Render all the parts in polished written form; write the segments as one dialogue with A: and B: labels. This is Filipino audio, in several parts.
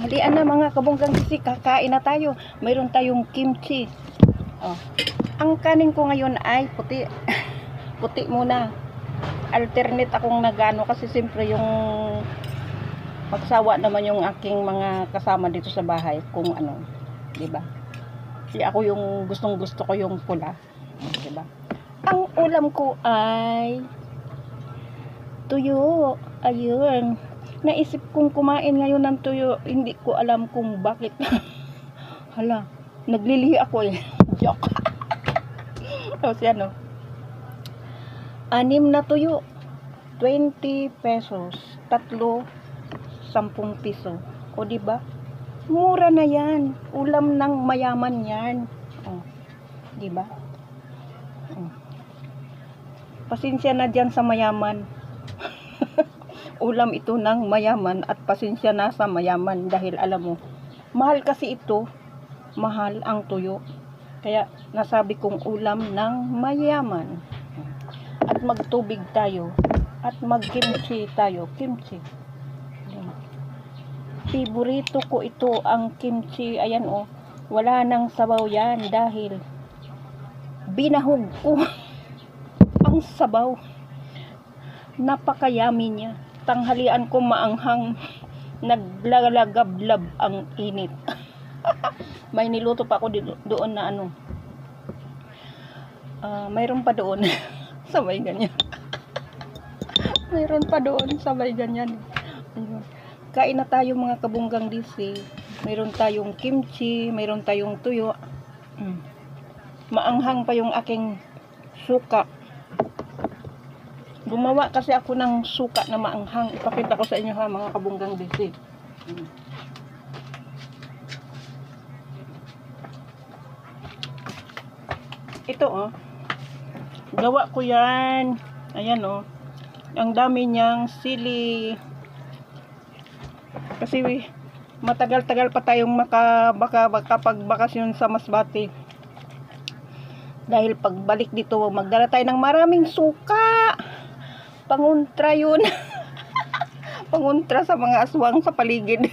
A: Halian na mga kabunggang sisi, kakain na tayo. Mayroon tayong kimchi. Oh. Ang kanin ko ngayon ay puti. Puti muna. Alternate akong nagano kasi siyempre yung magsawa naman yung aking mga kasama dito sa bahay kung ano, 'di ba? Kasi ako yung gustong-gusto ko yung pula, 'di ba? Ang ulam ko ay tuyo. Ayun. Naisip kong kumain ngayon ng tuyo, hindi ko alam kung bakit. Hala, naglilihi ako eh. Joke. Tapos yan o. 6 na tuyo. 20 pesos. 3, 10 piso. O diba? Mura na yan. Ulam ng mayaman yan. O, diba? O. Pasensya na dyan sa mayaman. Ulam ito ng mayaman at pasensya na sa mayaman dahil alam mo, mahal kasi ito. Mahal ang tuyo. Kaya nasabi kong ulam ng mayaman. At magtubig tayo. At magkimchi tayo. Kimchi. Favorito ko ito ang kimchi. Ayan o. Wala nang sabaw yan dahil binahog ko ang sabaw. Napakayami niya. Tanghalian ko maanghang. Naglalagablab ang init. May niluto pa ako doon na ano. Mayroon pa doon. Sabay ganyan. Mayroon pa doon. Sabay ganyan. Ayun. Kain na tayo mga kabunggang disi. Mayroon tayong kimchi. Mayroon tayong tuyo. Maanghang pa yung aking suka. Gumawa kasi ako ng suka na maanghang. Ipakita ko sa inyo ha mga kabunggang disi. Ito oh. Gawa ko yan. Ayan oh. Ang dami niyang sili. Kasi matagal-tagal pa tayong makapagbakasyon sa Masbate. Dahil pagbalik dito, magdala tayo ng maraming suka. Panguntra yun. Panguntra sa mga aswang sa paligid.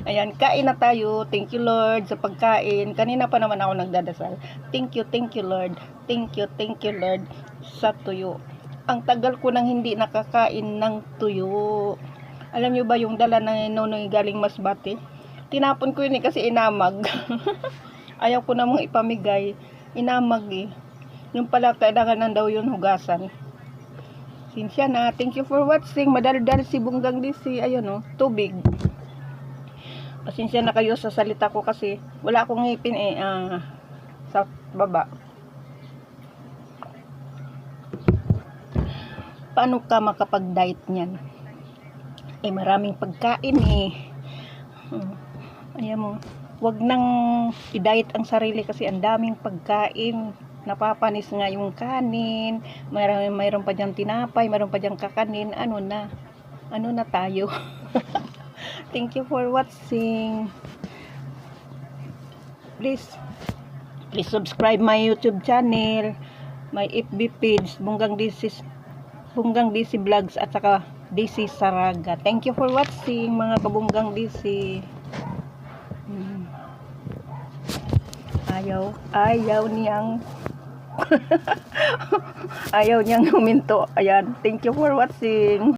A: Ayan, kain na tayo. Thank you Lord sa pagkain. Kanina pa naman ako nagdadasal. Thank you Lord. Thank you Lord sa tuyo. Ang tagal ko nang hindi nakakain ng tuyo. Alam nyo ba yung dala ng nonoy galing Masbate? Tinapon ko yun eh kasi inamag. Ayaw ko namang ipamigay. Inamag eh. Yung pala kailangan na daw yun hugasan. Sinsya na. Thank you for watching. Madaldal si Bunggang Disi. Ayun oh, tubig. Pasensya na kayo sa salita ko kasi wala akong ngipin eh sa baba. Paano ka makapag-diet niyan? Eh maraming pagkain eh. Ayan mo, wag nang i-diet ang sarili kasi ang daming pagkain. Napapanis nga yung kanin. Mayroon pa diyang tinapay, mayroon pa diyang kakanin. Ano na tayo? Thank you for watching. Please subscribe my YouTube channel, my FB page, Bunggang DC Vlogs at saka DC Saraga. Thank you for watching mga kabunggang DC. Ayaw niyang ayaw niyang huminto. Ayan. Thank you for watching.